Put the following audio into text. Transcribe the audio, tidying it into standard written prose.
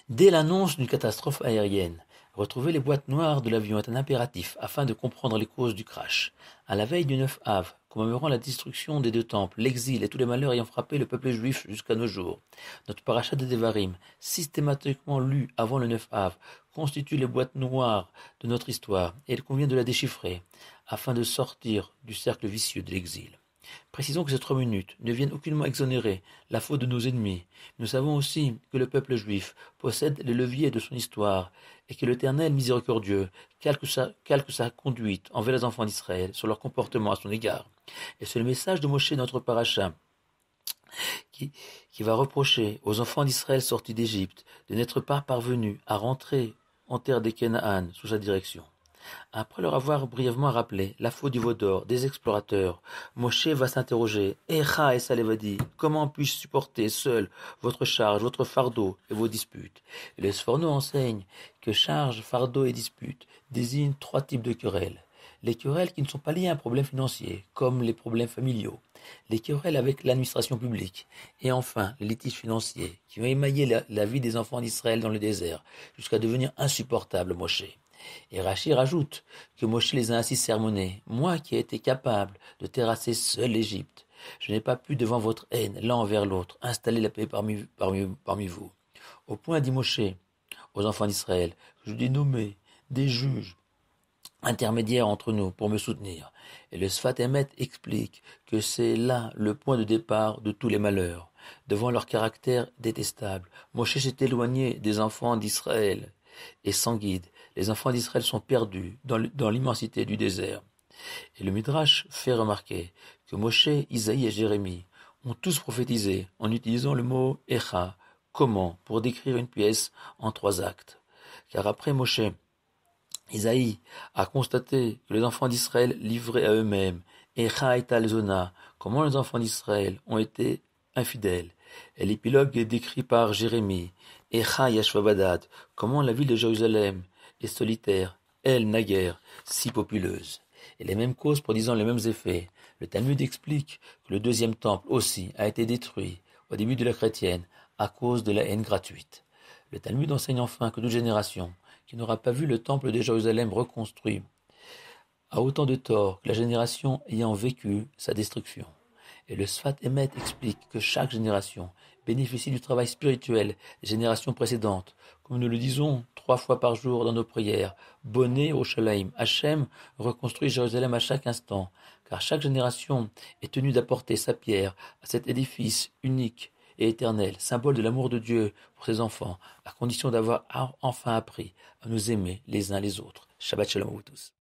Dès l'annonce d'une catastrophe aérienne, retrouver les boîtes noires de l'avion est un impératif afin de comprendre les causes du crash. À la veille du 9 Av, commémorant la destruction des deux temples, l'exil et tous les malheurs ayant frappé le peuple juif jusqu'à nos jours, notre paracha de Devarim, systématiquement lu avant le 9 Av, constitue les boîtes noires de notre histoire et il convient de la déchiffrer afin de sortir du cercle vicieux de l'exil. Précisons que ces 3 minutes ne viennent aucunement exonérer la faute de nos ennemis. Nous savons aussi que le peuple juif possède les leviers de son histoire et que l'Éternel miséricordieux calque sa conduite envers les enfants d'Israël sur leur comportement à son égard. Et c'est le message de Moshe, notre paracha, qui, qui va reprocher aux enfants d'Israël sortis d'Égypte de n'être pas parvenus à rentrer en terre des Canaan sous sa direction. Après leur avoir brièvement rappelé la faute du veau d'or des explorateurs, Moshe va s'interroger. Echa et Salevadi, comment puis-je supporter seul votre charge, votre fardeau et vos disputes? Et les Sforno enseignent que charge, fardeau et dispute désignent 3 types de querelles. Les querelles qui ne sont pas liées à un problème financier, comme les problèmes familiaux, les querelles avec l'administration publique, et enfin les litiges financiers qui ont émaillé la vie des enfants d'Israël dans le désert, jusqu'à devenir insupportables, Moshe. Et Rachid rajoute que Moshe les a ainsi sermonnés. Moi qui ai été capable de terrasser seul l'Égypte, je n'ai pas pu devant votre haine, l'un envers l'autre, installer la paix parmi vous. Au point, dit Moshe aux enfants d'Israël, que je dis nommer des juges intermédiaires entre nous pour me soutenir. Et le Sfat Emet explique que c'est là le point de départ de tous les malheurs. Devant leur caractère détestable, Moshe s'est éloigné des enfants d'Israël et sans guide. Les enfants d'Israël sont perdus dans l'immensité du désert. Et le Midrash fait remarquer que Moshe, Isaïe et Jérémie ont tous prophétisé en utilisant le mot Echa, comment, pour décrire une pièce en 3 actes. Car après Moshe, Isaïe a constaté que les enfants d'Israël livrés à eux-mêmes, Echa et Talzona, comment les enfants d'Israël ont été infidèles. Et l'épilogue est décrit par Jérémie, Echa Yashvabadad, comment la ville de Jérusalem est solitaire, elle naguère, si populeuse. Et les mêmes causes produisant les mêmes effets. Le Talmud explique que le 2e temple aussi a été détruit au début de la chrétienne à cause de la haine gratuite. Le Talmud enseigne enfin que toute génération qui n'aura pas vu le temple de Jérusalem reconstruit a autant de tort que la génération ayant vécu sa destruction. Et le Sfat Emet explique que chaque génération bénéficie du travail spirituel des générations précédentes, comme nous le disons 3 fois par jour dans nos prières. Bonné au Shalaim, Hachem reconstruit Jérusalem à chaque instant, car chaque génération est tenue d'apporter sa pierre à cet édifice unique et éternel, symbole de l'amour de Dieu pour ses enfants, à condition d'avoir enfin appris à nous aimer les uns les autres. Shabbat Shalom à vous tous.